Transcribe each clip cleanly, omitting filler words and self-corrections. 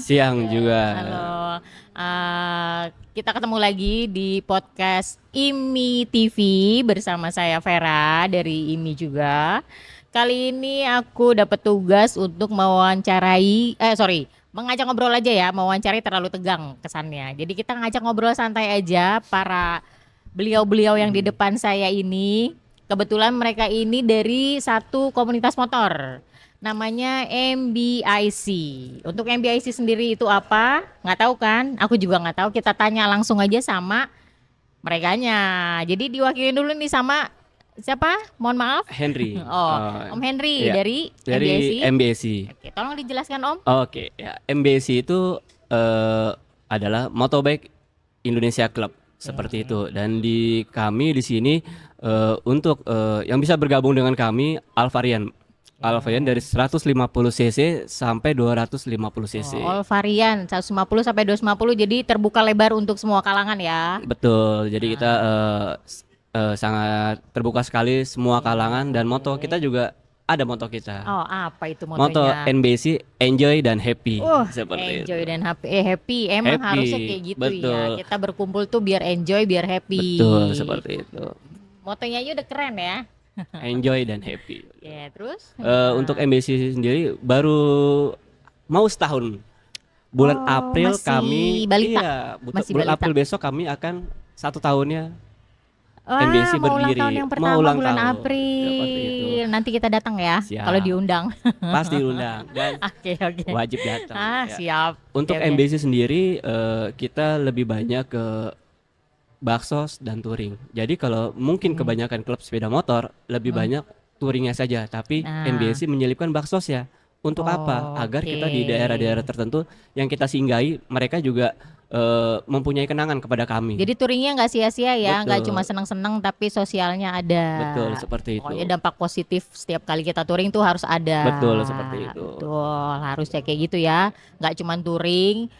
Siang juga. Halo. Kita ketemu lagi di podcast IMI TV bersama saya Vera dari IMI juga. Kali ini aku dapat tugas untuk mengajak ngobrol aja ya, mewawancari terlalu tegang kesannya. Jadi kita ngajak ngobrol santai aja para beliau-beliau yang di depan saya ini. Kebetulan mereka ini dari satu komunitas motor. Namanya MBIC. Untuk MBIC sendiri itu apa? Nggak tahu kan? Aku juga nggak tahu. Kita tanya langsung aja sama merekanya. Jadi diwakilin dulu nih sama siapa? Mohon maaf. Henry. Om Henry iya, dari MBIC. MBIC. Oke, tolong dijelaskan Om. Oke, ya. MBIC itu adalah Motobike Indonesia Club seperti itu. Dan di kami di sini untuk yang bisa bergabung dengan kami Alvarian dari 150 cc sampai 250 cc. All varian 150 sampai 250, jadi terbuka lebar untuk semua kalangan ya. Betul. Jadi kita sangat terbuka sekali semua kalangan, dan moto kita juga ada moto kita. Oh, apa itu motonya? Moto NBC Enjoy dan Happy. Seperti enjoy itu. dan happy. Emang Happy, harusnya kayak gitu betul. ya. Kita berkumpul tuh biar enjoy, biar happy. Betul, seperti itu. Motonya aja udah keren ya. Enjoy dan happy. Ya, terus? Untuk MBC sendiri baru mau setahun. Bulan April masih kami balita. bulan April besok kami akan 1 tahunnya mau MBC berdiri. ulang tahun yang pertama bulan April. Nanti kita datang ya. Siap. Kalau diundang. Pasti diundang dan Oke. wajib datang. Ya. Siap. Untuk Oke. MBC sendiri kita lebih banyak ke baksos dan touring. Jadi kalau mungkin kebanyakan klub sepeda motor lebih banyak touringnya saja, tapi MBC menyelipkan baksos ya. Untuk apa? Agar kita di daerah-daerah tertentu yang kita singgahi, mereka juga mempunyai kenangan kepada kami. Jadi touringnya nggak sia-sia ya, Betul. nggak cuma senang-senang tapi sosialnya ada. Betul, seperti itu. Pokoknya dampak positif setiap kali kita touring tuh harus ada. Betul, seperti itu. Betul, harusnya kayak gitu ya. Nggak cuma touring,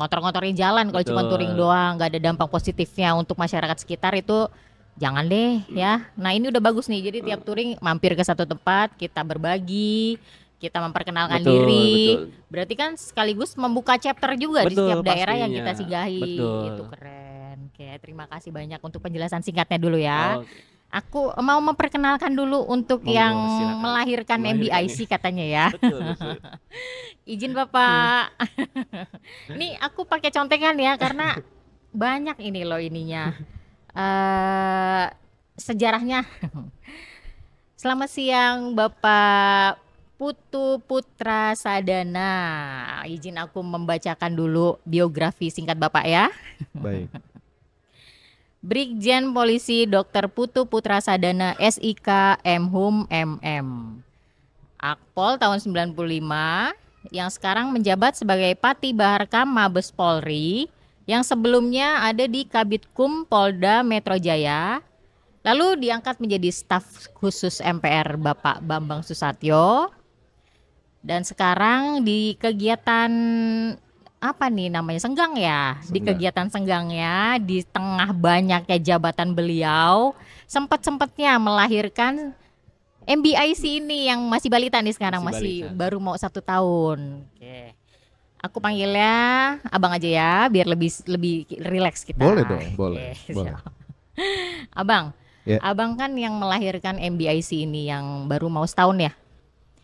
ngotor-ngotorin jalan. Kalau cuma touring doang, nggak ada dampak positifnya untuk masyarakat sekitar, itu jangan deh ya. Nah ini udah bagus nih. Jadi tiap touring mampir ke satu tempat, kita berbagi, kita memperkenalkan diri. Betul. Berarti kan sekaligus membuka chapter juga di setiap daerah yang kita singgahi. Betul. Itu keren. Oke, terima kasih banyak untuk penjelasan singkatnya dulu ya. Oke. Aku mau memperkenalkan dulu untuk yang silakan. melahirkan MBIC katanya ya. Betul. Izin Bapak. Ini aku pakai contekan ya karena banyak ini loh ininya. Sejarahnya. Selamat siang Bapak Putu Putra Sadana. Izin aku membacakan dulu biografi singkat Bapak ya. Baik. Brigjen Polisi Dr. Putu Putra Sadana SIK MHum MM. Akpol tahun 95, yang sekarang menjabat sebagai Pati Baharkam Mabes Polri, yang sebelumnya ada di Kabitkum Polda Metro Jaya, lalu diangkat menjadi staf khusus MPR Bapak Bambang Susatyo, dan sekarang di kegiatan apa nih namanya, senggang ya, di kegiatan senggangnya di tengah banyaknya jabatan beliau, sempat-sempatnya melahirkan MBIC ini yang masih balita nih sekarang, masih baru mau 1 tahun. Oke. Aku panggilnya abang aja ya, biar lebih rileks kita. Boleh dong, boleh. Abang, ya. Abang kan yang melahirkan MBIC ini yang baru mau setahun ya.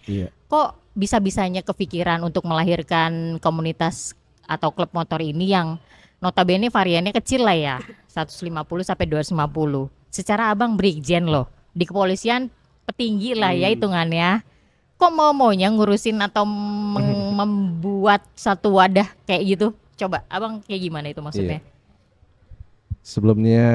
Iya. Kok bisa-bisanya kepikiran untuk melahirkan komunitas atau klub motor ini yang notabene variannya kecil lah ya, 150 sampai 250. Secara abang brigjen loh, di kepolisian petinggi lah ya hitungannya. Kok maunya ngurusin atau membuat satu wadah kayak gitu? Coba abang kayak gimana itu maksudnya? Iya. Sebelumnya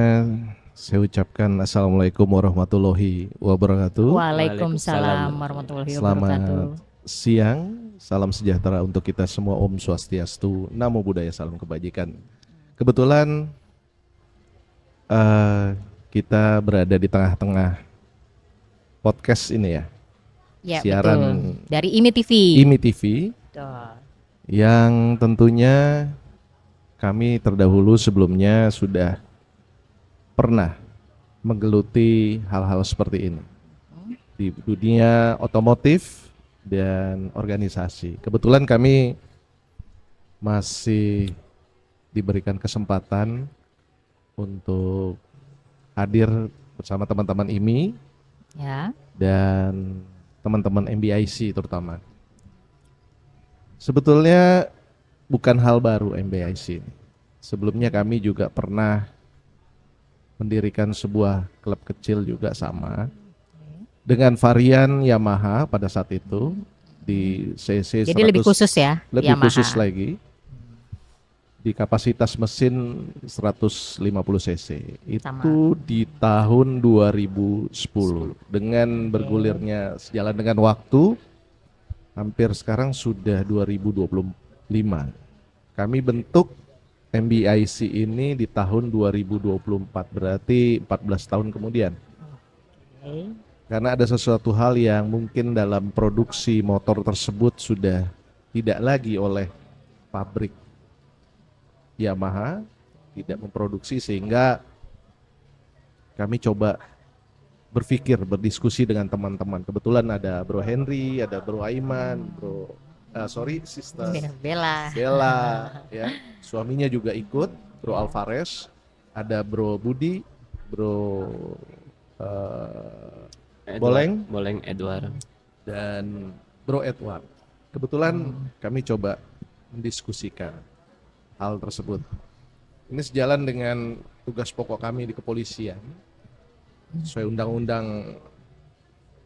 saya ucapkan Assalamualaikum warahmatullahi wabarakatuh. Waalaikumsalam warahmatullahi wabarakatuh. Selamat siang, salam sejahtera untuk kita semua. Om Swastiastu, Namo Buddhaya, salam kebajikan. Kebetulan kita berada di tengah-tengah podcast ini ya. Ya, siaran betul. Dari IMI TV. IMI TV. Betul. Yang tentunya kami terdahulu sebelumnya sudah pernah menggeluti hal-hal seperti ini di dunia otomotif dan organisasi. Kebetulan kami masih diberikan kesempatan untuk hadir bersama teman-teman IMI Ya. dan teman-teman MBIC terutama. Sebetulnya bukan hal baru MBIC ini. Sebelumnya kami juga pernah mendirikan sebuah klub kecil juga sama dengan varian Yamaha pada saat itu di CC 100. Jadi lebih khusus ya, lebih Yamaha. khusus lagi di kapasitas mesin 150 cc itu di tahun 2010 dengan bergulirnya sejalan dengan waktu hampir sekarang sudah 2025 kami bentuk MBIC ini di tahun 2024 berarti 14 tahun kemudian. Karena ada sesuatu hal yang mungkin dalam produksi motor tersebut sudah tidak lagi oleh pabrik Yamaha tidak memproduksi sehingga kami coba berpikir, berdiskusi dengan teman-teman. Kebetulan ada Bro Henry, ada Bro Aiman, Sister Bella, ya. Suaminya juga ikut, Bro Alvarez, ada Bro Budi, Bro Boleng Edward dan Bro Edward. Kebetulan kami coba mendiskusikan hal tersebut. Ini sejalan dengan tugas pokok kami di kepolisian. Sesuai Undang-Undang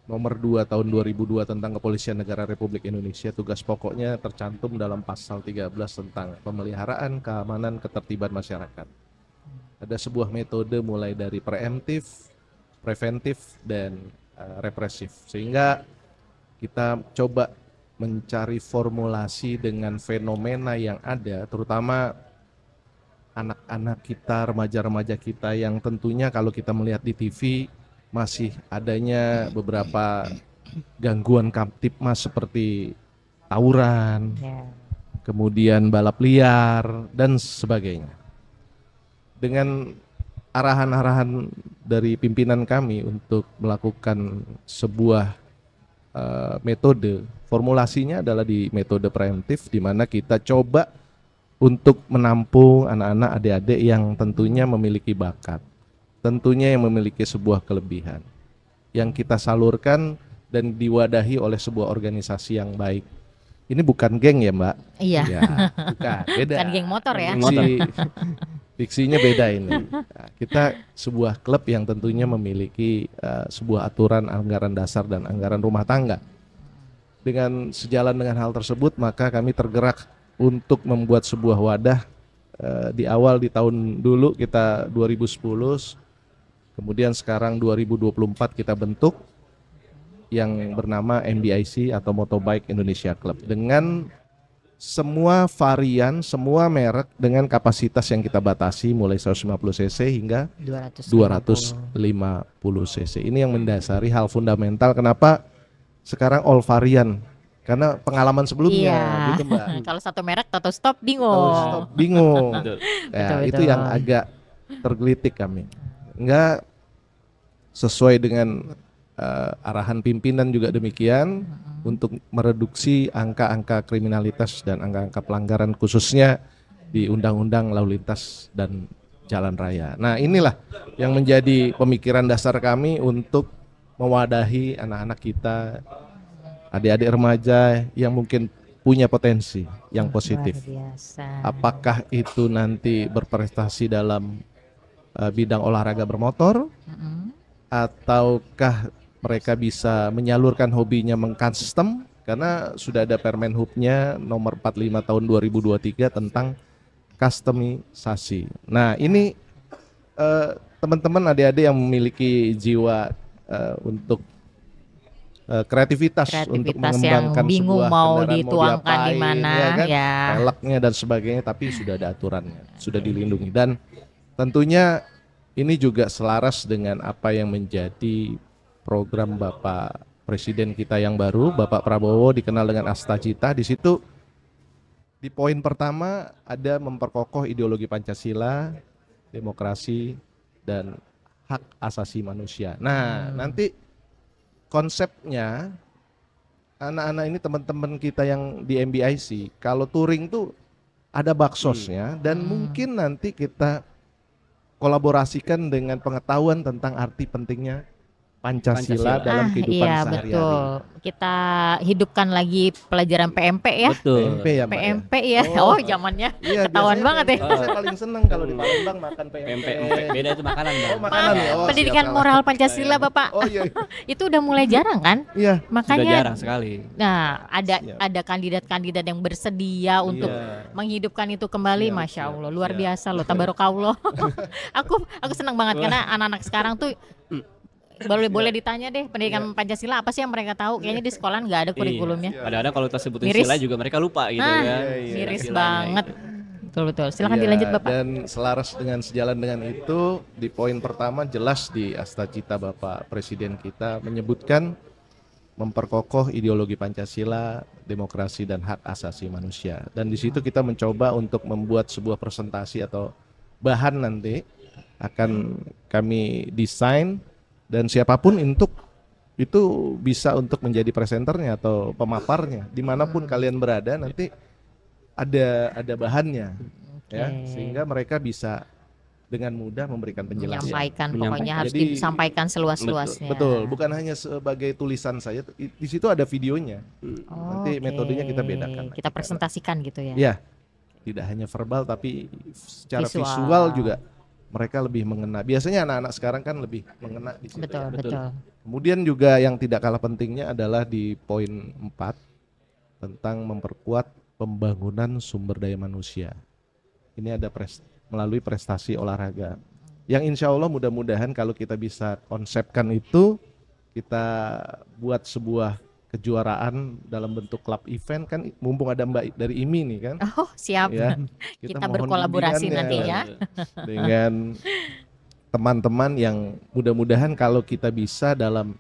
Nomor 2 Tahun 2002 tentang Kepolisian Negara Republik Indonesia, tugas pokoknya tercantum dalam pasal 13 tentang pemeliharaan keamanan ketertiban masyarakat. Ada sebuah metode mulai dari preemptif, preventif, dan represif. Sehingga kita coba mencari formulasi dengan fenomena yang ada, terutama anak-anak kita, remaja-remaja kita yang tentunya kalau kita melihat di TV masih adanya beberapa gangguan kamtipmas seperti tawuran, kemudian balap liar, dan sebagainya. Dengan arahan-arahan dari pimpinan kami untuk melakukan sebuah metode, formulasinya adalah di metode preemptif, di mana kita coba untuk menampung anak-anak, adik-adik yang tentunya memiliki bakat, tentunya yang memiliki sebuah kelebihan yang kita salurkan dan diwadahi oleh sebuah organisasi yang baik. Ini bukan geng ya, Mbak? Iya. Ya, bukan, beda. Bukan geng motor ya. Diksinya beda ini. Nah, kita sebuah klub yang tentunya memiliki sebuah aturan anggaran dasar dan anggaran rumah tangga. Dengan sejalan dengan hal tersebut, maka kami tergerak untuk membuat sebuah wadah. Di awal di tahun dulu kita 2010, kemudian sekarang 2024 kita bentuk yang bernama MBIC atau Motobike Indonesia Club dengan semua varian, semua merek dengan kapasitas yang kita batasi mulai 150 cc hingga 250 cc. Ini yang mendasari hal fundamental kenapa sekarang all varian, karena pengalaman sebelumnya gitu, Mbak. Kalau satu merek atau stop bingung. Ya, itu yang agak tergelitik kami. Enggak sesuai dengan arahan pimpinan juga demikian untuk mereduksi angka-angka kriminalitas dan angka-angka pelanggaran khususnya di Undang-Undang Lalu Lintas dan Jalan Raya. Nah, inilah yang menjadi pemikiran dasar kami untuk mewadahi anak-anak kita, adik-adik remaja yang mungkin punya potensi yang positif. Apakah itu nanti berprestasi dalam bidang olahraga bermotor, ataukah mereka bisa menyalurkan hobinya mengcustom, karena sudah ada Permen Hub-nya nomor 45 tahun 2023 tentang customisasi. Nah, ini teman-teman adik-adik yang memiliki jiwa untuk kreativitas untuk mengembangkan yang bingung sebuah mau kendaraan, dituangkan di mana ya, peleknya dan sebagainya, tapi sudah ada aturannya, sudah dilindungi. Dan tentunya ini juga selaras dengan apa yang menjadi program Bapak Presiden kita yang baru, Bapak Prabowo, dikenal dengan Asta Cita. Di situ di poin pertama ada memperkokoh ideologi Pancasila, demokrasi, dan hak asasi manusia. Nah, nanti konsepnya anak-anak ini, teman-teman kita yang di MBIC, kalau touring tuh ada baksosnya, dan mungkin nanti kita kolaborasikan dengan pengetahuan tentang arti pentingnya Pancasila dalam kehidupan iya, sehari-hari. betul. Kita hidupkan lagi pelajaran PMP ya. Betul. PMP ya, Mbak, ya? PMP ya. Oh, zamannya Iya, ketahuan biasanya banget ya. PMP Saya paling seneng kalau di Palembang makan PMP. PMP beda itu makanan, Bang. Oh, makanan ya. Oh, Pendidikan siap, moral Pancasila, Bapak. Oh iya. Itu udah mulai jarang kan? Iya. Sudah Makanya jarang sekali. nah, Siap. ada kandidat-kandidat yang bersedia untuk Iya. menghidupkan itu kembali. Siap, Masya siap, Allah, luar siap. biasa loh, tabarakallah. aku senang banget karena anak-anak sekarang tuh boleh ditanya deh pendidikan Pancasila apa sih yang mereka tahu? Kayaknya di sekolah nggak ada kurikulumnya. Iya. Kadang-kadang kalau kita sebutin Miris. sila juga mereka lupa gitu Nah, kan. iya. miris Silanya banget. gitu. Betul. Silakan Iya, dilanjut Bapak. Dan selaras dengan sejalan dengan itu, di poin pertama jelas di Asta Cita Bapak Presiden kita menyebutkan memperkokoh ideologi Pancasila, demokrasi dan hak asasi manusia. Dan di situ kita mencoba untuk membuat sebuah presentasi atau bahan nanti akan kami desain, dan siapapun untuk itu bisa untuk menjadi presenternya atau pemaparnya dimanapun kalian berada, nanti ada bahannya, ya, sehingga mereka bisa dengan mudah memberikan penjelasan. Menyampaikan, pokoknya harus Jadi, disampaikan seluas-luasnya. Betul, bukan hanya sebagai tulisan saja, di situ ada videonya. Nanti metodenya kita bedakan. Kita presentasikan gitu ya. Ya, tidak hanya verbal tapi secara visual juga mereka lebih mengena. Biasanya anak-anak sekarang kan lebih mengena di situ. Betul. Kemudian juga yang tidak kalah pentingnya adalah di poin 4 tentang memperkuat pembangunan sumber daya manusia. Ini ada melalui prestasi olahraga. Yang insya Allah mudah-mudahan kalau kita bisa konsepkan itu, kita buat sebuah kejuaraan dalam bentuk club event kan, mumpung ada Mbak dari IMI nih kan. Oh, siap. Ya, Kita mohon berkolaborasi bimbingannya nantinya. dengan teman-teman yang mudah-mudahan kalau kita bisa dalam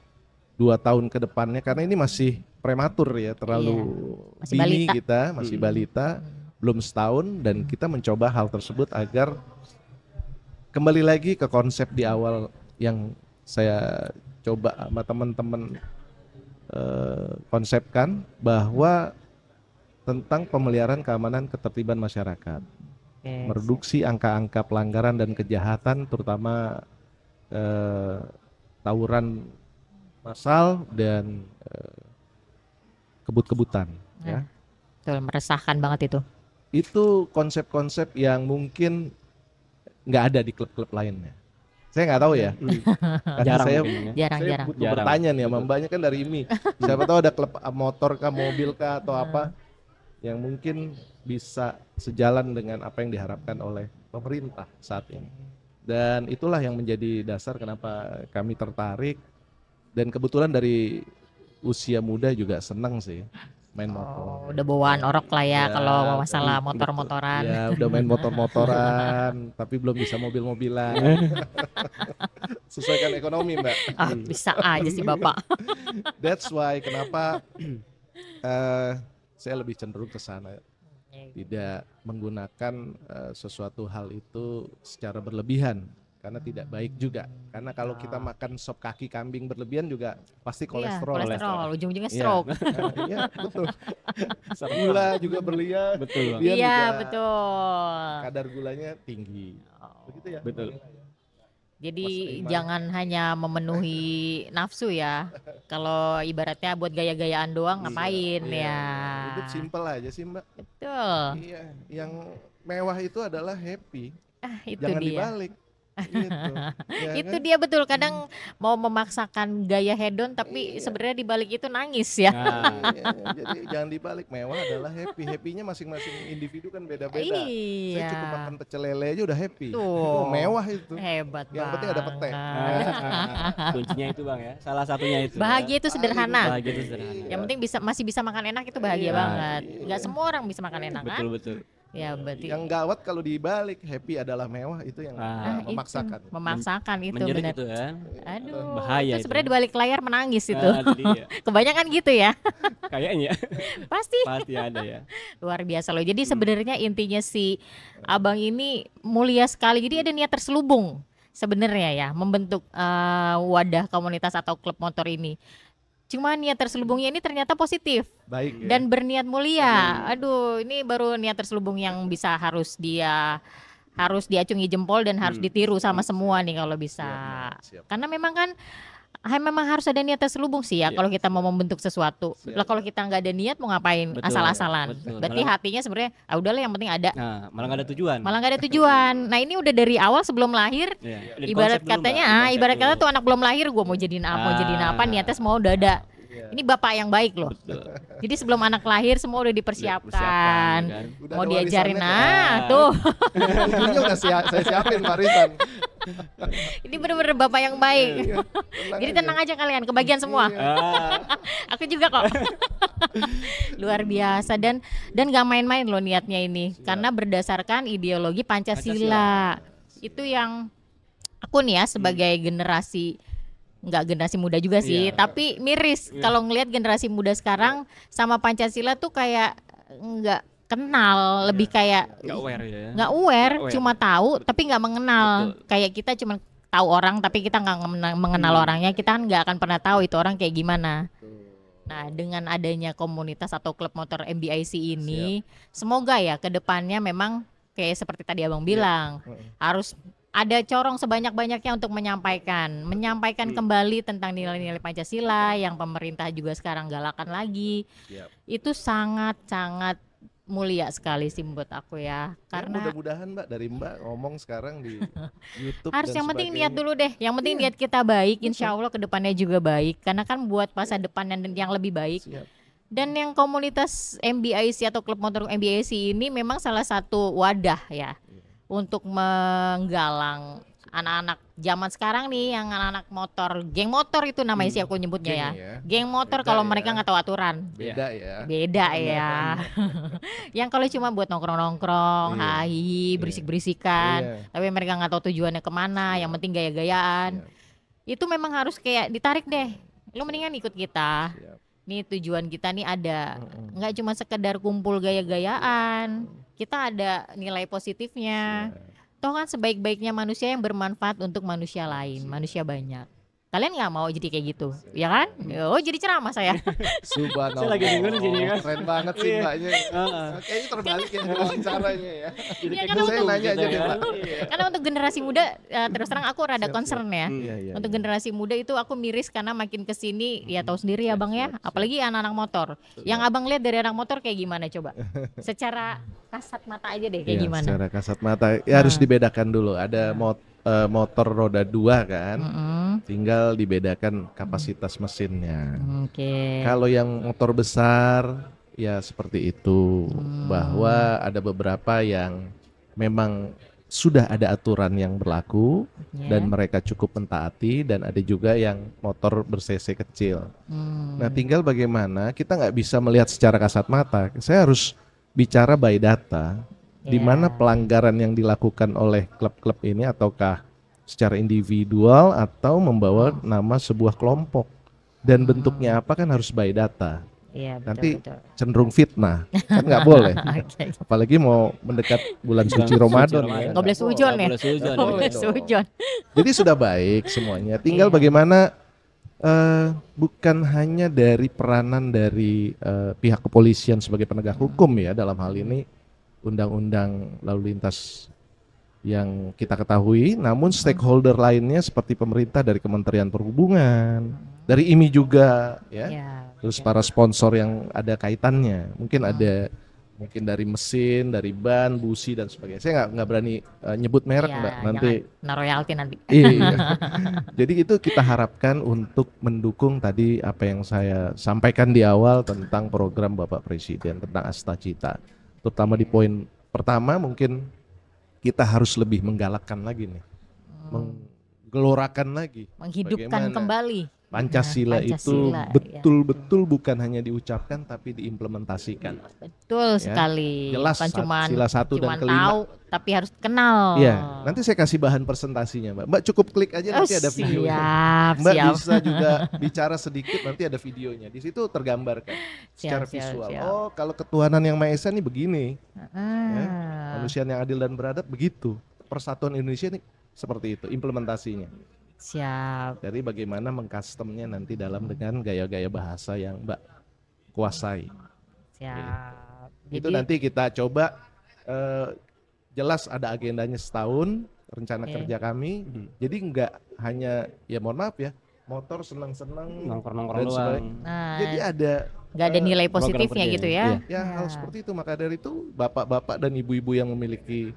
2 tahun ke depannya, karena ini masih prematur ya, terlalu Masih dini balita. kita, masih balita, belum setahun, dan kita mencoba hal tersebut agar kembali lagi ke konsep di awal yang saya coba sama teman-teman konsepkan, bahwa tentang pemeliharaan keamanan ketertiban masyarakat, mereduksi angka-angka pelanggaran dan kejahatan, terutama tawuran massal dan kebut-kebutan. Ya. Betul, meresahkan banget itu. Itu konsep-konsep yang mungkin nggak ada di klub-klub lainnya. Saya nggak tahu ya. Karena Jarang saya mungkin ya. Jarang. butuh bertanya nih sama Mbaknya kan dari IMI. Siapa tahu ada klub motor kah, mobil kah, atau apa yang mungkin bisa sejalan dengan apa yang diharapkan oleh pemerintah saat ini. Dan itulah yang menjadi dasar kenapa kami tertarik, dan kebetulan dari usia muda juga senang sih main motor. Udah bawaan orok lah ya, Ya, kalau masalah betul. motor-motoran. Ya udah main motor-motoran, tapi belum bisa mobil-mobilan. Sesuaikan ekonomi, Mbak. Bisa aja sih Bapak. That's why kenapa saya lebih cenderung ke sana, tidak menggunakan sesuatu hal itu secara berlebihan, karena tidak baik juga. Karena kalau kita makan sop kaki kambing berlebihan juga pasti kolesterol. Iya, kolesterol, ujung-ujungnya Iya. stroke. Iya, betul. Gula juga berlebihan. Betul. Dia Iya, juga betul. kadar gulanya tinggi. Begitu ya? Betul. Jadi Mas jangan hanya memenuhi nafsu ya. Kalau ibaratnya buat gaya-gayaan doang ngapain ya. Hidup simpel aja sih, Mbak. Betul. Iya, yang mewah itu adalah happy. Itu Jangan dia. dibalik. Gitu. Ya Itu kan? dia betul, kadang mau memaksakan gaya hedon tapi sebenarnya dibalik itu nangis ya. Nah, Iya, jadi jangan dibalik, mewah adalah happy. Happynya masing-masing individu kan beda-beda. Saya Iya. cukup makan pecel lele aja udah happy. Tuh. Itu mewah itu. Hebat Yang penting ada pete. kuncinya itu Bang ya. Salah satunya itu. Bahagia itu sederhana. Bahagia itu sederhana. Yang penting masih bisa makan enak itu bahagia Iya. banget. Nggak semua orang bisa makan enak kan? Betul betul. Ya berarti Yang gawat kalau dibalik, happy adalah mewah, itu yang itu, memaksakan. memaksakan itu Menjerit benar. itu kan. Aduh, Bahaya itu itu. sebenarnya di balik layar menangis itu. Nah, itu dia. Kebanyakan gitu ya. Kayaknya Pasti pasti ada ya. luar biasa loh. Jadi sebenarnya intinya si Abang ini mulia sekali. Jadi ada niat terselubung sebenarnya ya membentuk wadah komunitas atau klub motor ini. Cuma niat terselubungnya ini ternyata positif Baik ya. dan berniat mulia. Aduh, ini baru niat terselubung yang bisa harus diacungi jempol dan harus ditiru sama semua nih kalau bisa. Siap. Karena memang kan memang harus ada niat terselubung sih ya kalau kita mau membentuk sesuatu. Lah kalau kita nggak ada niat mau ngapain? Betul, Asal-asalan. betul. Berarti hatinya sebenarnya udahlah yang penting ada. Nah, malah nggak ada tujuan. Malah nggak ada tujuan. Nah ini udah dari awal sebelum lahir. Iya, udah Ibarat dikonsep dulu, katanya, Mbak, dikonsep ibarat kata dulu. tuh anak belum lahir, gue mau jadiin apa, mau jadiin apa, niatnya semua udah ada. Ini bapak yang baik loh. Jadi sebelum anak lahir semua udah dipersiapkan. kan? Udah Mau ada diajarin, warisannya, tuh. Ujungnya udah saya siapin warisan. Ini bener-bener bapak yang baik. Iya, Jadi tenang aja kalian, kebagian semua. Aku juga kok. Luar biasa dan gak main-main loh niatnya ini. Karena berdasarkan ideologi Pancasila. Itu yang aku nih ya sebagai generasi, nggak generasi muda juga sih, tapi miris kalau ngelihat generasi muda sekarang sama Pancasila tuh kayak nggak kenal, lebih kayak Nggak aware ya. nggak aware, Nggak aware. cuma tahu tapi nggak mengenal. Kayak kita cuma tahu orang tapi kita nggak mengenal orangnya, kita kan nggak akan pernah tahu itu orang kayak gimana. Nah, dengan adanya komunitas atau klub motor MBIC ini, semoga ya ke depannya memang kayak seperti tadi Abang bilang, harus ada corong sebanyak-banyaknya untuk menyampaikan kembali tentang nilai-nilai Pancasila yang pemerintah juga sekarang galakan lagi. Itu sangat-sangat mulia sekali sih buat aku ya. Karena mudah-mudahan Mbak, dari Mbak ngomong sekarang di YouTube harus dan yang penting sebagainya. niat dulu deh. Yang penting niat kita baik, insya Allah kedepannya juga baik. Karena kan buat masa depan yang lebih baik. Siap. Dan yang komunitas MBIC atau klub motor MBIC ini memang salah satu wadah ya untuk menggalang anak-anak zaman sekarang nih, yang anak-anak motor, geng motor itu namanya sih aku nyebutnya Geng ya. ya. Geng motor Beda kalau ya. mereka nggak tahu aturan. Beda ya. Beda ya. Yang kalau cuma buat nongkrong-nongkrong, Iya. hahi, berisik-berisikan, Iya. tapi mereka nggak tahu tujuannya kemana, yang penting gaya-gayaan. Itu memang harus kayak ditarik deh. Lu mendingan ikut kita. Siap. Nih tujuan kita nih ada, nggak cuma sekedar kumpul gaya-gayaan. Kita ada nilai positifnya. Toh kan sebaik-baiknya manusia yang bermanfaat untuk manusia lain, manusia banyak. Kalian nggak mau jadi kayak gitu, ya kan? Oh jadi ceramah saya. Subhanallah. Saya lagi denger jadi kan. Keren banget sih Iya. Mbaknya. Kayaknya terbalik ya wawancaranya ya. Iya, Jadi kan saya untuk- nanya aja deh Mbak. Karena untuk generasi muda, terus terang aku rada Siap, concern ya. Iya, iya. Untuk generasi muda itu aku miris karena makin kesini ya tahu sendiri ya bang ya, apalagi anak-anak motor. Yang abang lihat dari anak motor kayak gimana coba? Secara kasat mata aja deh kayak Iya, gimana? secara kasat mata ya harus dibedakan dulu. Ada motor roda 2 kan. Tinggal dibedakan kapasitas mesinnya. Oke. Kalau yang motor besar ya seperti itu, bahwa ada beberapa yang memang sudah ada aturan yang berlaku Ya. dan mereka cukup mentaati, dan ada juga yang motor ber-cc kecil. Nah, tinggal bagaimana kita nggak bisa melihat secara kasat mata. Saya harus bicara by data, di mana pelanggaran yang dilakukan oleh klub-klub ini, ataukah secara individual atau membawa nama sebuah kelompok, dan bentuknya apa kan harus by data. Iya, betul, Nanti betul. cenderung fitnah kan nggak boleh. Oke. Apalagi mau mendekat bulan suci Ramadan ya. Nggak boleh sujon ya. boleh sujon. Nggak boleh dong. sujon. Jadi sudah baik semuanya. Tinggal Iya. bagaimana bukan hanya dari peranan dari pihak kepolisian sebagai penegak hukum ya, dalam hal ini undang-undang lalu lintas yang kita ketahui, namun stakeholder lainnya seperti pemerintah, dari Kementerian Perhubungan, dari IMI juga ya. Ya, Terus para sponsor yang ada kaitannya, mungkin ada mungkin dari mesin, dari ban, busi dan sebagainya. Saya nggak berani nyebut merek ya, Mbak, nanti. jangan royalti nanti. Iya. Jadi itu kita harapkan untuk mendukung tadi apa yang saya sampaikan di awal tentang program Bapak Presiden tentang Asta Cita. Terutama di poin pertama, mungkin kita harus lebih menggalakkan lagi nih, menggelorakan lagi, Menghidupkan bagaimana kembali Pancasila, Pancasila, itu ya. betul-betul bukan hanya diucapkan tapi diimplementasikan. betul sekali. Jelas, Bukan cuman sila 1 dan cuman kelima. tahu tapi harus kenal. Iya, nanti saya kasih bahan presentasinya, Mbak. Mbak cukup klik aja, nanti ada videonya. Siap, Mbak siap. bisa juga bicara sedikit, nanti ada videonya. Di situ tergambarkan secara Siap, visual. siap. Oh, kalau ketuhanan yang Maha Esa nih begini, Ah. manusia yang adil dan beradab begitu. Persatuan Indonesia nih seperti itu implementasinya. Siap. Jadi bagaimana mengcustomnya nanti dalam dengan gaya-gaya bahasa yang Mbak kuasai. Siap. Itu nanti kita coba, jelas ada agendanya setahun rencana kerja kami. Jadi nggak hanya, ya mohon maaf ya, motor senang-senang Nongkrong-nongkrong dan doang. sebagainya. Nah, Jadi ada nggak ada nilai program positifnya kerja gitu ya. ya. ya hal seperti itu. Maka dari itu bapak-bapak dan ibu-ibu yang memiliki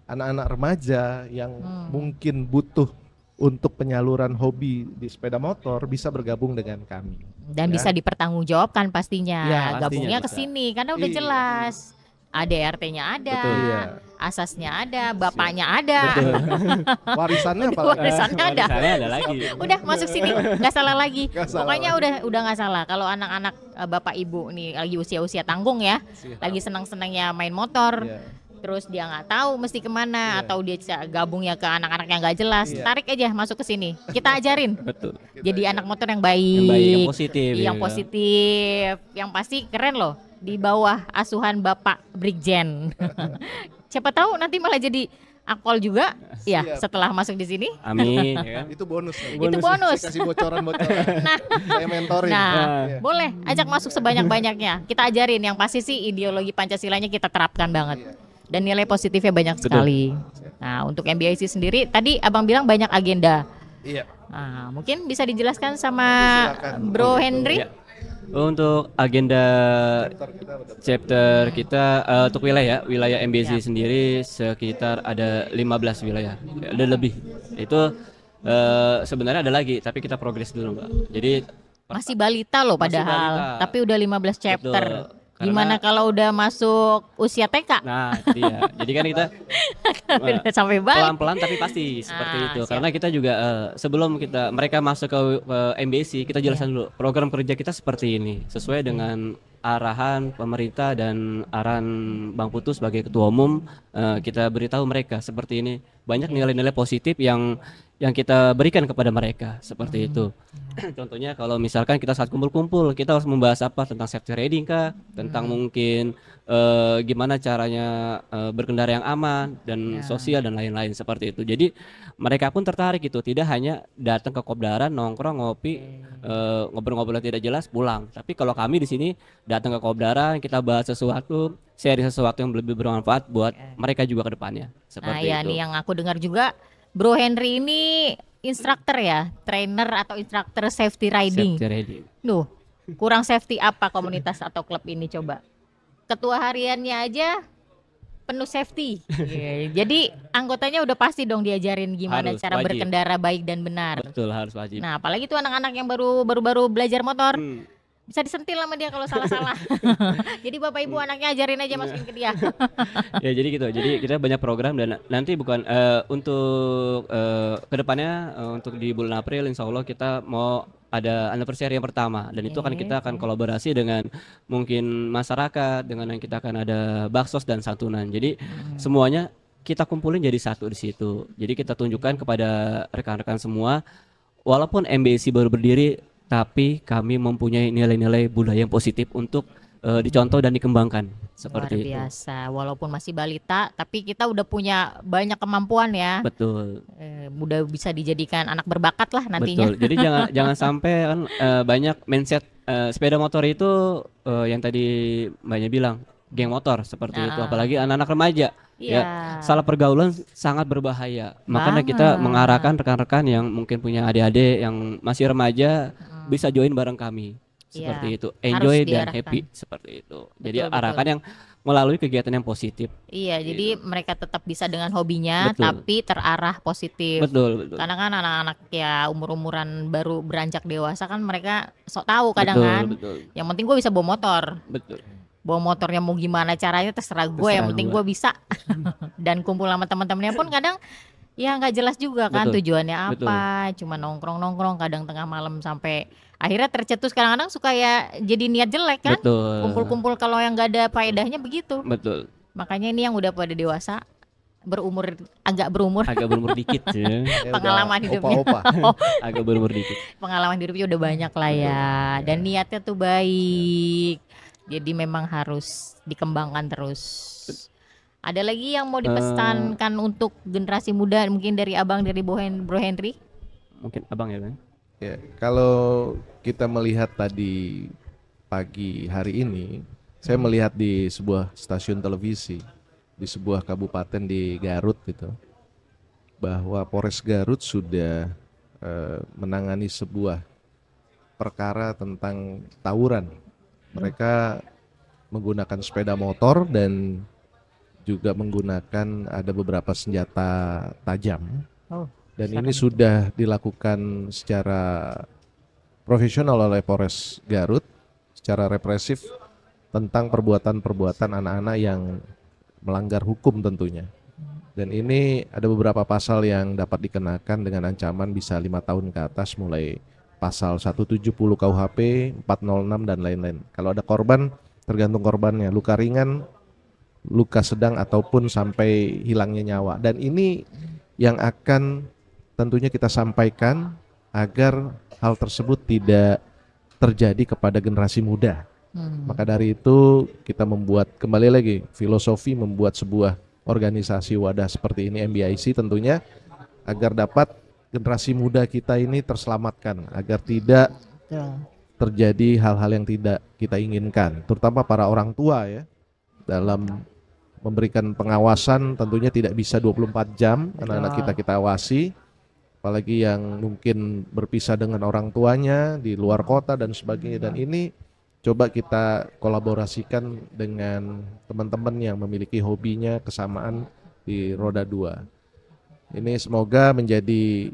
anak-anak remaja yang mungkin butuh untuk penyaluran hobi di sepeda motor bisa bergabung dengan kami. Dan Ya. bisa dipertanggungjawabkan pastinya. Ya, pastinya Gabungnya ke bisa. sini karena udah Iya. jelas. ADRT-nya ada, Betul. Iya. asasnya ada, bapaknya ada, Warisannya Udah apalagi? warisannya ada. Warisannya ada lagi. Udah masuk sini nggak salah lagi. Nggak salah Pokoknya lagi. udah nggak salah. Kalau anak-anak bapak ibu nih lagi usia-usia tanggung ya, Siap. lagi senang-senangnya main motor. Iya. Terus dia nggak tahu mesti kemana, Iya. atau dia gabungnya ke anak-anak yang nggak jelas, Iya. tarik aja masuk ke sini, kita ajarin. Betul. Jadi anak motor yang baik, Yang baik, yang positif. yang ya. positif, yang pasti keren loh di bawah asuhan Bapak Brigjen. Siapa tahu nanti malah jadi akpol juga, ya Siap. setelah masuk di sini. Amin. Ya kan? Itu bonus. Itu bonus. Saya kasih bocoran-bocoran. Saya mentorin. Nah, Iya. boleh ajak masuk sebanyak-banyaknya. Kita ajarin yang pasti sih ideologi Pancasilanya kita terapkan banget. Iya. Dan nilai positifnya banyak Betul. sekali. Nah, untuk MBIC sendiri tadi Abang bilang banyak agenda. Iya. Nah, mungkin bisa dijelaskan sama Silakan. Bro Henry. Ya. Untuk agenda Ntar kita udah- chapter kita untuk wilayah MBC sendiri sekitar ada 15 wilayah, ada lebih. Itu sebenarnya ada lagi, tapi kita progres dulu, Mbak. Jadi Masih balita loh Masih padahal, balita. tapi udah 15 chapter. Betul. Gimana kalau udah masuk usia TK? nah itu dia. Jadi kan kita Udah sampai balik. pelan-pelan tapi pasti seperti itu. siap. Karena kita juga sebelum mereka masuk ke MBC, kita jelaskan dulu program kerja kita seperti ini, sesuai dengan arahan pemerintah dan arahan Bang Putu sebagai ketua umum. Kita beritahu mereka seperti ini. Banyak nilai-nilai positif yang kita berikan kepada mereka seperti itu. Contohnya kalau misalkan kita saat kumpul-kumpul, kita harus membahas apa tentang safety riding kah, tentang mungkin gimana caranya berkendara yang aman dan sosial dan lain-lain seperti itu. Jadi mereka pun tertarik gitu, tidak hanya datang ke Kopdaran nongkrong ngopi, ngobrol-ngobrol yang tidak jelas pulang. Tapi kalau kami di sini datang ke Kopdaran, kita bahas sesuatu, share sesuatu yang lebih bermanfaat buat mereka juga ke depannya. Nah, Seperti ya itu. nih yang aku dengar juga Bro Henry ini instruktur ya, trainer atau instruktur safety riding. Safety riding. Duh, kurang safety apa komunitas atau klub ini coba? Ketua hariannya aja penuh safety. Iya, jadi anggotanya udah pasti dong diajarin gimana Harus, cara wajib. berkendara baik dan benar. Betul, harus wajib. Nah, apalagi tuh anak-anak yang baru belajar motor, Hmm. bisa disentil sama dia kalau salah-salah. Jadi Bapak Ibu anaknya ajarin aja masukin ke dia. Ya jadi gitu. Jadi kita banyak program dan nanti bukan untuk kedepannya untuk di bulan April Insya Allah kita mau ada anniversary yang pertama dan itu kan kita akan kolaborasi dengan mungkin masyarakat, dengan yang kita akan ada baksos dan santunan. Jadi semuanya kita kumpulin jadi satu di situ. Jadi kita tunjukkan kepada rekan-rekan semua, walaupun MBC baru berdiri, tapi kami mempunyai nilai-nilai budaya yang positif untuk dicontoh dan dikembangkan seperti Luar itu. biasa. Walaupun masih balita, tapi kita udah punya banyak kemampuan ya. Betul. Udah bisa dijadikan anak berbakat lah nantinya. Betul. Jadi jangan sampai kan banyak mindset sepeda motor itu yang tadi Mbaknya bilang geng motor seperti itu, apalagi anak-anak remaja. Iya. Ya, salah pergaulan sangat berbahaya. Makanya kita mengarahkan rekan-rekan yang mungkin punya adik-adik yang masih remaja bisa join bareng kami. Seperti Iya, itu. Enjoy harus dan diarahkan. happy seperti itu. Jadi Betul, arahkan yang melalui kegiatan yang positif. Iya, jadi mereka tetap bisa dengan hobinya, Betul. tapi terarah positif. Betul, betul. Karena kan anak-anak ya umur-umuran baru beranjak dewasa kan mereka sok tahu kadang Betul, kan. betul. Yang penting gue bisa bawa motor. Betul. Bawa motornya mau gimana caranya terserah gue, yang Terserah penting gue. gue bisa. Dan kumpul sama teman-temannya pun kadang ya nggak jelas juga kan Betul, tujuannya apa, cuma nongkrong-nongkrong kadang tengah malam sampai akhirnya tercetus, kadang-kadang suka ya jadi niat jelek kan. Betul. Kumpul-kumpul kalau yang nggak ada faedahnya begitu. Betul. Makanya ini yang udah pada dewasa, agak berumur, Agak berumur dikit ya. Ya pengalaman udah hidupnya. Opa-opa. Agak berumur dikit. Pengalaman hidupnya udah banyak lah ya, dan niatnya tuh baik. Jadi memang harus dikembangkan terus. Ada lagi yang mau dipesankan untuk generasi muda, mungkin dari abang, dari Bro Henry? Mungkin abang ya Bang. Ya, kalau kita melihat tadi pagi hari ini, saya melihat di sebuah stasiun televisi di sebuah kabupaten di Garut gitu, bahwa Polres Garut sudah menangani sebuah perkara tentang tawuran. Mereka menggunakan sepeda motor dan juga menggunakan ada beberapa senjata tajam. Dan ini sudah dilakukan secara profesional oleh Polres Garut secara represif tentang perbuatan-perbuatan anak-anak yang melanggar hukum tentunya. Dan ini ada beberapa pasal yang dapat dikenakan dengan ancaman bisa 5 tahun ke atas, mulai pasal 170 KUHP, 406 dan lain-lain. Kalau ada korban, tergantung korbannya, luka ringan, luka sedang ataupun sampai hilangnya nyawa. Dan ini yang akan tentunya kita sampaikan agar hal tersebut tidak terjadi kepada generasi muda. Maka dari itu kita membuat kembali lagi filosofi membuat sebuah organisasi wadah seperti ini, MBIC tentunya, agar dapat generasi muda kita ini terselamatkan, agar tidak terjadi hal-hal yang tidak kita inginkan, terutama para orang tua ya, dalam memberikan pengawasan. Tentunya tidak bisa 24 jam anak-anak kita awasi, apalagi yang mungkin berpisah dengan orang tuanya di luar kota dan sebagainya. Dan ini coba kita kolaborasikan dengan teman-teman yang memiliki hobinya kesamaan di roda 2. Ini semoga menjadi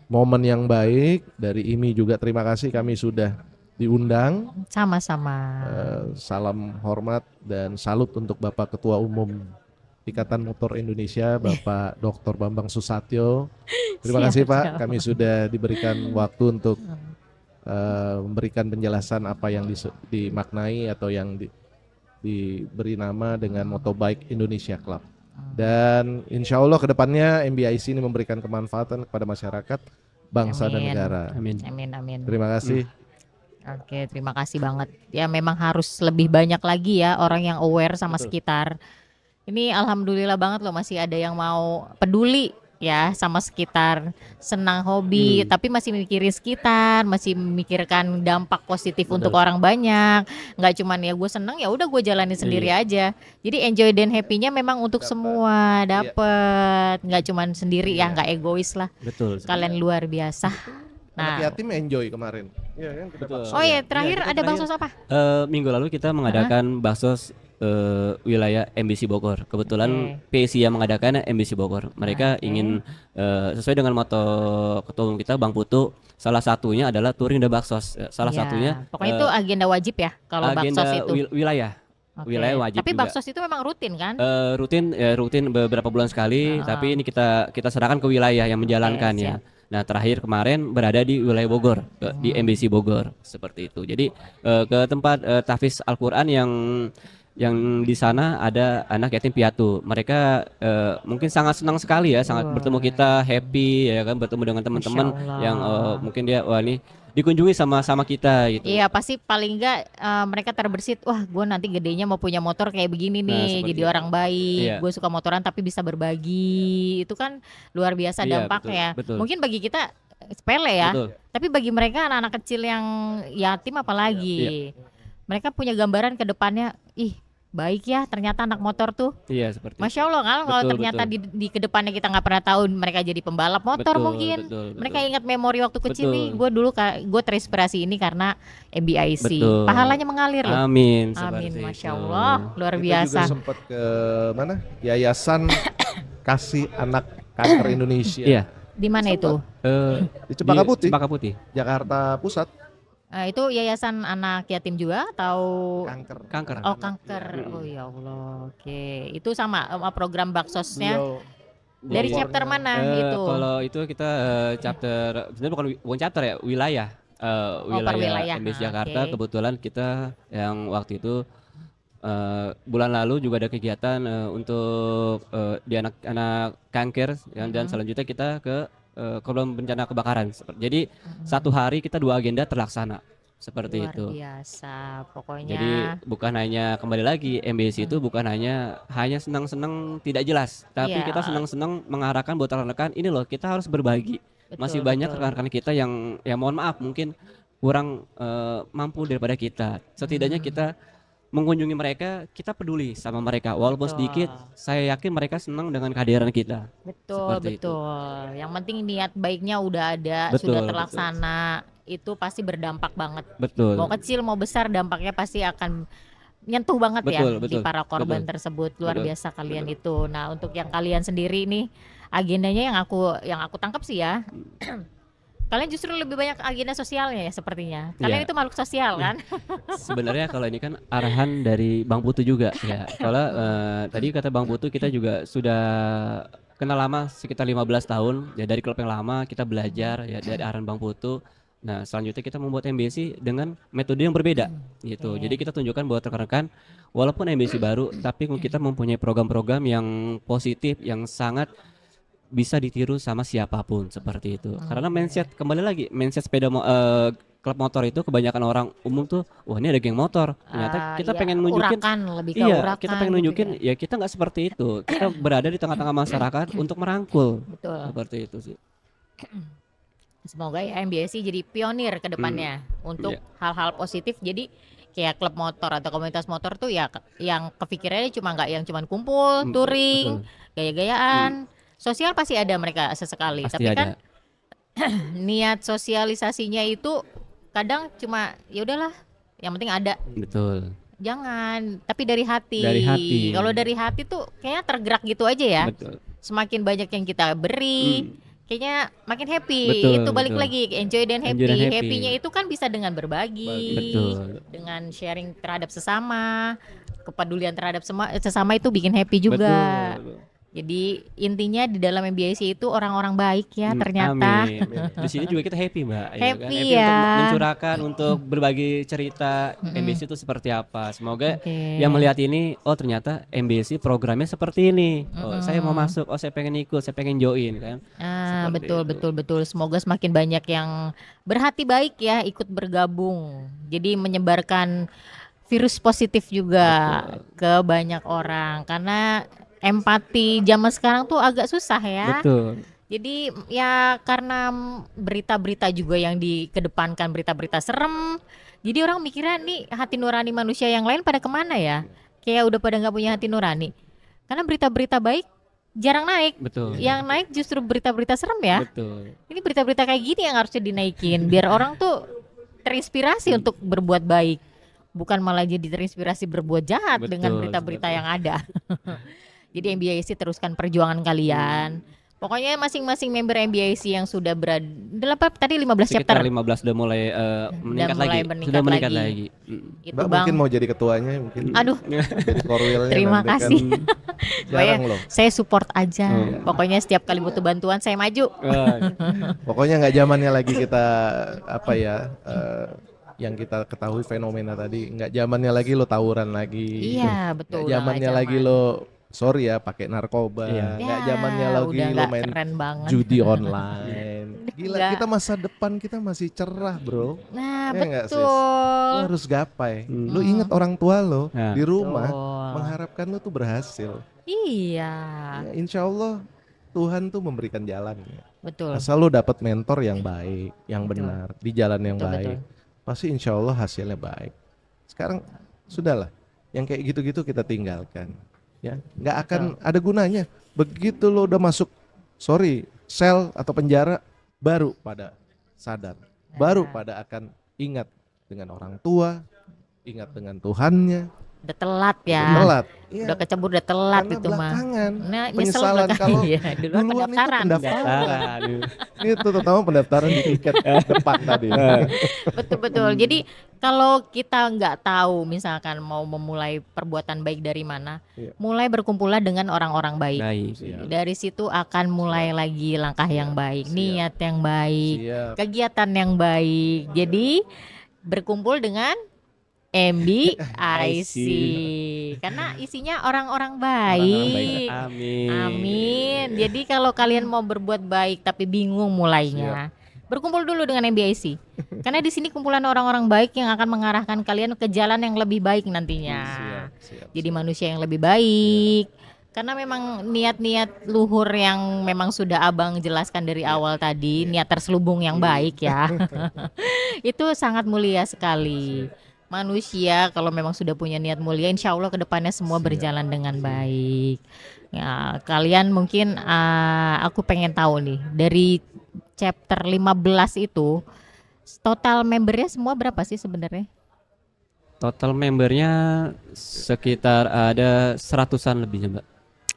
momen yang baik. Dari IMI juga terima kasih kami sudah diundang. Sama-sama. Salam hormat dan salut untuk Bapak Ketua Umum Ikatan Motor Indonesia, Bapak Dr. Bambang Susatyo. Terima kasih Pak, kami sudah diberikan waktu untuk memberikan penjelasan apa yang dimaknai atau yang diberi nama dengan Motobike Indonesia Club. Dan insya Allah kedepannya MBIC ini memberikan kemanfaatan kepada masyarakat, bangsa dan negara. Amin. Amin. Terima kasih. Oke, terima kasih banget. Ya memang harus lebih banyak lagi ya orang yang aware sama sekitar. Ini alhamdulillah banget loh, masih ada yang mau peduli ya sama sekitar, senang hobi, tapi masih mikirin sekitar, masih memikirkan dampak positif untuk orang banyak. Nggak cuman ya gue seneng ya udah gue jalanin sendiri aja. Jadi enjoy dan happy-nya memang untuk semua dapet, nggak cuman sendiri ya, nggak egois lah. Betul. Kalian luar biasa. Anak yatim enjoy kemarin. Iya kan? Oh iya, terakhir ada baksos apa? Minggu lalu kita mengadakan baksos wilayah MBC Bogor. Kebetulan PSI yang mengadakan MBC Bogor. Mereka ingin sesuai dengan moto ketua umum kita Bang Putu, salah satunya adalah touring the baksos. Salah satunya pokoknya itu agenda wajib ya kalau baksos itu. Wilayah. Wilayah wajib. Tapi juga. baksos itu memang rutin kan? Rutin beberapa bulan sekali, tapi ini kita serahkan ke wilayah yang menjalankan ya. Nah terakhir kemarin berada di wilayah Bogor, di MBC Bogor seperti itu. Jadi ke tempat tahfiz Al-Quran yang di sana ada anak yatim piatu. Mereka mungkin sangat senang sekali ya, sangat bertemu kita, happy ya kan, bertemu dengan teman-teman yang mungkin dia wah ini dikunjungi sama kita gitu. Iya pasti paling enggak mereka terbersit, wah gue nanti gedenya mau punya motor kayak begini nih, jadi orang baik. Gue suka motoran tapi bisa berbagi, itu kan luar biasa dampaknya. Betul. Mungkin bagi kita sepele ya, tapi bagi mereka anak-anak kecil yang yatim apalagi, mereka punya gambaran ke depannya, ih baik ya ternyata anak motor tuh. Iya seperti Masya Allah kan, kalau ternyata di kedepannya kita nggak pernah tahu mereka jadi pembalap motor mungkin. Mereka ingat memori waktu kecil nih, gue terinspirasi ini karena MBIC. Pahalanya mengalir loh. Amin. Masya Allah, luar biasa. Kita juga sempat ke mana? Yayasan Kasih Anak Kanker Indonesia. Iya. Di mana itu? Di Cempaka Putih. Cempaka Putih. Jakarta Pusat. Itu yayasan anak yatim juga atau kanker? Oh kanker. Oh ya Allah. Oke. Itu sama program baksosnya. Dari chapter mana itu? Kalau itu kita chapter sebenarnya bukan chapter ya, wilayah. Wilayah MBC Jakarta. Kebetulan kita yang waktu itu bulan lalu juga ada kegiatan untuk di anak-anak kanker dan selanjutnya kita ke korban bencana kebakaran. Jadi satu hari kita 2 agenda terlaksana. seperti Luar itu. biasa. Jadi Pokoknya bukan hanya kembali lagi MBSI itu bukan hanya senang-senang tidak jelas, tapi kita iya, senang-senang mengarahkan buat rekan-rekan ini loh kita harus berbagi. Masih betul banyak betul. rekan-rekan kita yang ya mohon maaf mungkin kurang mampu daripada kita. Setidaknya kita mengunjungi mereka, kita peduli sama mereka walaupun sedikit. Betul. Saya yakin mereka senang dengan kehadiran kita. Betul, Seperti itu. betul. Yang penting niat baiknya udah ada, sudah Betul, betul. terlaksana, itu pasti berdampak banget. Betul. Mau kecil mau besar dampaknya pasti akan nyentuh banget ya Betul, di betul, para korban betul, tersebut. Luar betul, biasa kalian betul. itu. Nah, untuk yang kalian sendiri nih agendanya yang aku tangkap sih ya. Kalian justru lebih banyak agenda sosialnya ya sepertinya. Kalian Iya. itu makhluk sosial kan? Sebenarnya kalau ini kan arahan dari Bang Putu juga ya. Kalau tadi kata Bang Putu kita juga sudah kenal lama sekitar 15 tahun ya, dari klub yang lama kita belajar ya dari arahan Bang Putu. Nah, selanjutnya kita membuat MBSI dengan metode yang berbeda gitu. Oke. Jadi kita tunjukkan buat rekan-rekan walaupun MBSI baru tapi kita mempunyai program-program yang positif yang sangat bisa ditiru sama siapapun seperti itu. Karena mindset kembali lagi mindset klub motor itu kebanyakan orang umum tuh, wah ini ada geng motor. Ternyata kita Ya, pengen nunjukin, urakan, lebih ke iya urakan kita pengen gitu nunjukin ya. ya kita nggak seperti itu. Kita berada di tengah-tengah masyarakat untuk merangkul. Betul. Seperti itu sih. Semoga ya MBSI jadi pionir ke depannya untuk Iya. hal-hal positif. Jadi kayak klub motor atau komunitas motor tuh ya yang kepikirannya cuma nggak yang cuman kumpul, touring, Betul. gaya-gayaan. Sosial pasti ada mereka sesekali, Pasti tapi ada. kan niat sosialisasinya itu kadang cuma ya udahlah, yang penting ada. Betul. Jangan, tapi dari hati. Dari hati. Kalau dari hati tuh kayaknya tergerak gitu aja ya. Betul. Semakin banyak yang kita beri, kayaknya makin happy. Betul, Itu balik betul. lagi enjoy dan happy. Enjoy dan happy. Happy-nya itu kan bisa dengan berbagi, Betul. dengan sharing terhadap sesama, kepedulian terhadap sesama itu bikin happy juga. Betul. Jadi intinya di dalam MBIC itu orang-orang baik ya ternyata. Amin. Di sini juga kita happy Mbak. Happy Happy ya. untuk mencurahkan, untuk berbagi cerita MBSI itu seperti apa. Semoga Oke. yang melihat ini, oh ternyata MBSI programnya seperti ini. Oh saya mau masuk, oh saya pengen ikut, saya pengen join kan. Ah, Seperti betul itu. betul betul. Semoga semakin banyak yang berhati baik ya ikut bergabung. Jadi menyebarkan virus positif juga ke banyak orang karena empati zaman sekarang tuh agak susah ya. Betul. Jadi ya karena berita-berita juga yang dikedepankan berita-berita serem. Jadi orang mikirnya nih hati nurani manusia yang lain pada kemana ya? Kayak udah pada nggak punya hati nurani. Karena berita-berita baik jarang naik. Betul. Yang naik justru berita-berita serem ya. Betul. Ini berita-berita kayak gini yang harusnya dinaikin biar orang tuh terinspirasi untuk berbuat baik. Bukan malah jadi terinspirasi berbuat jahat dengan Betul, berita-berita betul. yang ada. Jadi MBIC teruskan perjuangan kalian. Pokoknya masing-masing member MBIC yang sudah berada tadi 15 Sekitar chapter 15 udah mulai meningkat mulai lagi. meningkat Sudah meningkat lagi. lagi. itu Mbak Bang. mungkin mau jadi ketuanya mungkin. Aduh, Jadi korwilnya terima nanti kan kasih. jarang loh. Saya support aja. Pokoknya setiap kali butuh bantuan saya maju. Pokoknya nggak zamannya lagi kita apa ya yang kita ketahui fenomena tadi, nggak zamannya lagi lo tawuran lagi. Iya, betul. Nggak zamannya lagi lo sorry ya pakai narkoba. Iya. Nggak zamannya lagi udah lo nggak main keren banget. judi online. Gila, Nggak. kita masa depan kita masih cerah, bro. Nah, Ya nggak, Sis? betul. Lo harus gapai. Lo inget orang tua lo Nah. di rumah Betul. mengharapkan lo tuh berhasil. Iya, Ya, insya Allah Tuhan tuh memberikan jalan. betul. Asal lo dapat mentor yang baik, yang benar, di jalan yang Betul, baik, pasti insya Allah hasilnya baik. Sekarang sudahlah, yang kayak gitu-gitu kita tinggalkan, ya, nggak akan ada gunanya. Begitu lo udah masuk, sel atau penjara, baru pada sadar, baru pada akan ingat dengan orang tua, ingat dengan Tuhannya. Udah telat ya. Telat, iya. Udah kecebur udah telat Karena itu mah. belakangan Nah, nyesel penyesalan belakangan. kalau Iya, duluan duluan itu pendaftaran. pendaftaran. Itu terutama pendaftaran di tiket depan tadi. Betul-betul. Jadi kalau kita nggak tahu misalkan mau memulai perbuatan baik dari mana, Iya. mulai berkumpullah dengan orang-orang baik. Baik. Dari situ akan mulai lagi langkah yang baik, niat yang baik, Siap. kegiatan yang baik. Jadi berkumpul dengan MBIC karena isinya orang-orang Orang-orang baik. Amin. Amin. Jadi kalau kalian mau berbuat baik tapi bingung mulainya, berkumpul dulu dengan MBIC. Karena di sini kumpulan orang-orang baik yang akan mengarahkan kalian ke jalan yang lebih baik nantinya. Jadi manusia yang lebih baik. Karena memang niat-niat luhur yang memang sudah Abang jelaskan dari awal tadi, niat terselubung yang baik ya. Itu sangat mulia sekali. Manusia kalau memang sudah punya niat mulia, insya Allah kedepannya semua berjalan dengan baik. Ya, kalian mungkin aku pengen tahu nih, dari chapter 15 itu total membernya semua berapa sih sebenarnya? Total membernya sekitar ada 100-an lebihnya, Mbak.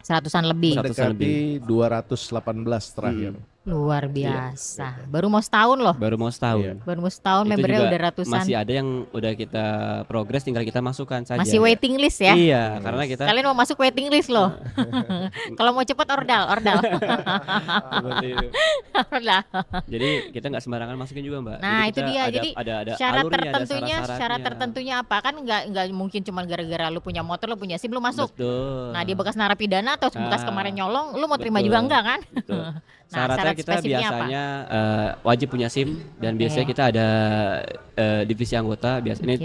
100-an lebih. Mendekati 218 terakhir. Luar biasa. Baru mau setahun loh. Baru mau setahun. Baru mau setahun Itu membernya juga udah ratusan. masih ada yang udah kita progres, tinggal kita masukkan saja. Masih waiting list ya? Iya, karena kita Kalian mau masuk waiting list loh. Kalau mau cepet ordal. seperti itu. Ordal. Jadi kita nggak sembarangan masukin juga, Mbak. Nah, Jadi itu kita dia. ada, Jadi ada syarat alurnya, ada tertentunya, syarat syarat-syaratnya. tertentunya apa? Kan nggak mungkin cuma gara-gara lu punya motor, lu punya SIM lu masuk. Betul. Nah, dia bekas narapidana atau bekas kemarin nyolong, lu mau terima betul. juga enggak kan? Betul. Nah, Syaratnya syarat kita spesifiknya biasanya wajib punya SIM dan biasanya kita ada divisi anggota. Biasanya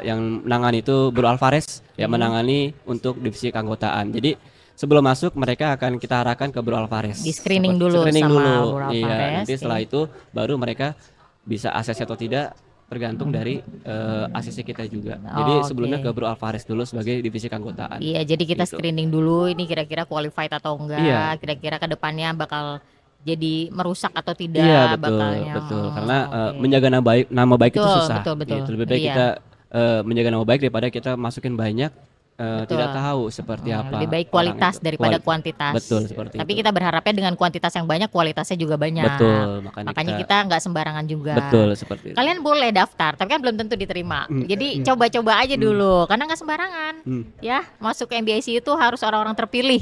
yang menangani itu Bro Alvarez yang menangani untuk divisi keanggotaan. Jadi sebelum masuk mereka akan kita arahkan ke Bro Alvarez. Di screening dulu sama Bro Alvarez. Iya, nanti setelah itu baru mereka bisa akses atau tidak tergantung dari ACC kita juga. Jadi sebelumnya ke Bro Alvarez dulu sebagai divisi keanggotaan. Iya, jadi kita Gitu. screening dulu ini kira-kira qualified atau enggak, Iya. kira-kira ke depannya bakal jadi merusak atau tidak Iya, betul, bakalnya. betul. Karena menjaga nama baik itu Betul, susah. betul. Gitu. Lebih baik Iya. kita menjaga nama baik daripada kita masukin banyak Betul. tidak tahu seperti apa. Lebih baik orang kualitas itu. daripada kuantitas. Betul, seperti Tapi itu. kita berharapnya dengan kuantitas yang banyak, kualitasnya juga banyak. Betul, Makanya kita nggak sembarangan juga. betul seperti itu. Kalian boleh daftar, tapi kan belum tentu diterima. Jadi coba-coba aja dulu, karena nggak sembarangan. Ya, masuk ke MBIC itu harus orang-orang terpilih.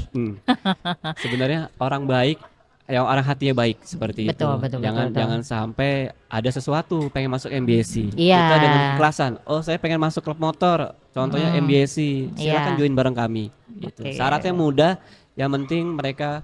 Sebenarnya orang baik yang orang hatinya baik seperti Betul, itu. betul, Jangan betul. jangan sampai ada sesuatu pengen masuk MBSC. Iya. Kita dengan kelasan. Oh, saya pengen masuk klub motor. Contohnya MBSC. Silakan Iya. join bareng kami. Gitu. Oke. Syaratnya mudah. Yang penting mereka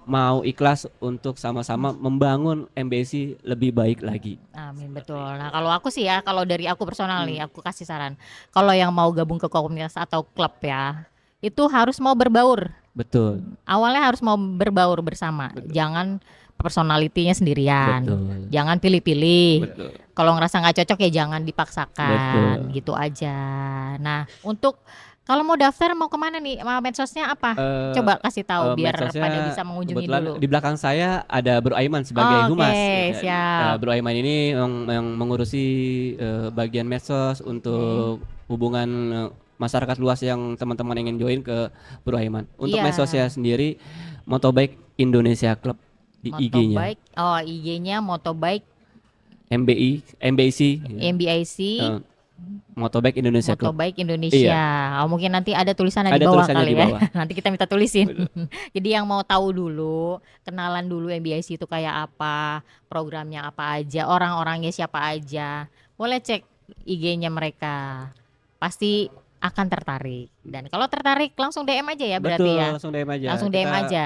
mau ikhlas untuk sama-sama membangun MBSC lebih baik lagi. Amin, betul. Nah, kalau aku sih ya, kalau dari aku personal nih, aku kasih saran. Kalau yang mau gabung ke komunitas atau klub ya, itu harus mau berbaur. Betul. Awalnya harus mau berbaur bersama. Jangan personalitinya sendirian. Betul. Jangan pilih-pilih. Betul. Kalau ngerasa nggak cocok ya jangan dipaksakan. Betul. Gitu aja. Nah, untuk kalau mau daftar mau kemana nih? Medsosnya apa? Coba kasih tahu biar medsosnya pada bisa mengunjungi kebetulan dulu. Di belakang saya ada Bro Aiman sebagai humas. Oke, siap. Bro Aiman ini yang mengurusi bagian medsos untuk hubungan masyarakat luas yang teman-teman ingin join ke Bro Aiman. Untuk Iya. medsosnya sendiri Motobike Indonesia Club di IG-nya. Motobike, IG-nya Motobike MBIC MBIC Motobike Indonesia Club. Motobike Indonesia. Mungkin nanti ada tulisannya di Ada bawah tulisannya kali di ya. bawah. Nanti kita minta tulisin. Jadi yang mau tahu dulu, kenalan dulu MBIC itu kayak apa, programnya apa aja, orang-orangnya siapa aja. Boleh cek IG-nya mereka. Pasti akan tertarik. Dan kalau tertarik langsung DM aja ya berarti Betul, ya. langsung DM aja. Langsung DM Kita, aja.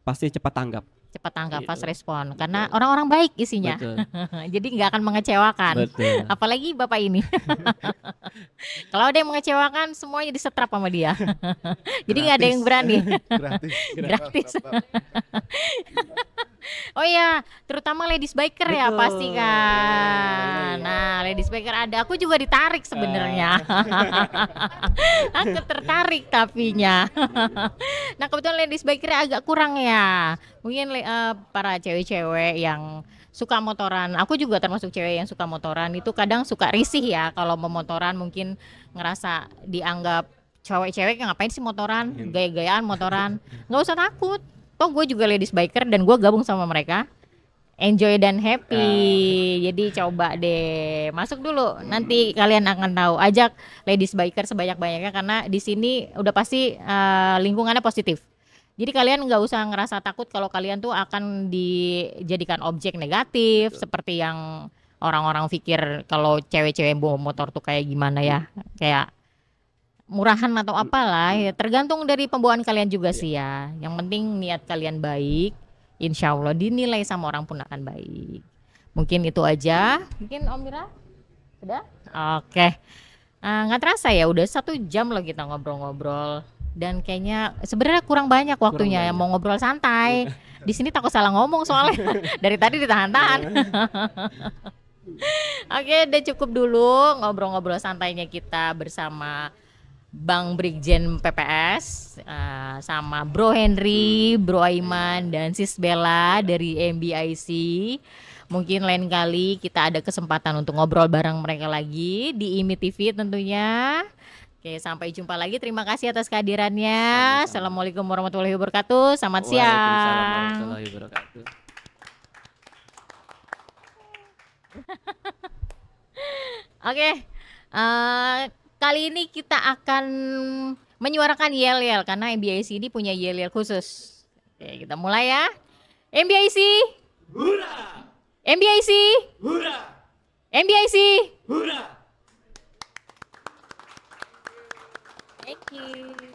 Pasti cepat tanggap. Cepat tanggap, Gitu. fast respon. Karena orang-orang baik isinya. Betul. Jadi nggak akan mengecewakan. Betul. Apalagi bapak ini. Kalau ada yang mengecewakan semuanya disetrap sama dia. Jadi nggak ada yang berani. Gratis. Gratis. Oh iya, terutama ladies biker ya Betul. pasti kan. Nah, ladies biker ada. Aku juga ditarik sebenarnya. Aku tertarik tapinya. Nah, kebetulan ladies bikernya agak kurang ya. Mungkin para cewek-cewek yang suka motoran. Aku juga termasuk cewek yang suka motoran. Itu kadang suka risih ya kalau mau motoran, mungkin ngerasa dianggap cewek-cewek ngapain sih motoran, gaya-gayaan motoran. Nggak usah takut. Toh gue juga ladies biker dan gue gabung sama mereka. Enjoy dan happy. Jadi coba deh masuk dulu. Nanti kalian akan tahu. Ajak ladies biker sebanyak-banyaknya karena di sini udah pasti lingkungannya positif. Jadi kalian nggak usah ngerasa takut kalau kalian tuh akan dijadikan objek negatif seperti yang orang-orang pikir kalau cewek-cewek bawa motor tuh kayak gimana ya, kayak murahan atau apalah ya, tergantung dari pembawaan kalian juga sih ya. Yang penting niat kalian baik, insya Allah dinilai sama orang pun akan baik. Mungkin itu aja. Mungkin Om Mira? Sudah? Oke. Nggak terasa ya, udah 1 jam loh kita ngobrol-ngobrol. Dan kayaknya sebenarnya kurang banyak waktunya, mau ngobrol santai. Di sini takut salah ngomong soalnya dari tadi ditahan-tahan. Oke, udah cukup dulu ngobrol-ngobrol santainya kita bersama Bang Brigjen PPS, sama Bro Henry, Bro Aiman, dan Sis Bella dari MBIC. Mungkin lain kali kita ada kesempatan untuk ngobrol bareng mereka lagi di IMI TV tentunya. Oke, sampai jumpa lagi. Terima kasih atas kehadirannya. Sama-sama. Assalamualaikum warahmatullahi wabarakatuh. Selamat Waalaikumsalam siang. warahmatullahi wabarakatuh. Oke, kali ini kita akan menyuarakan yel-yel karena MBIC ini punya yel-yel khusus. Oke, kita mulai ya. MBIC. Hurra! MBIC. Hurra! MBIC. Hurra! Thank you.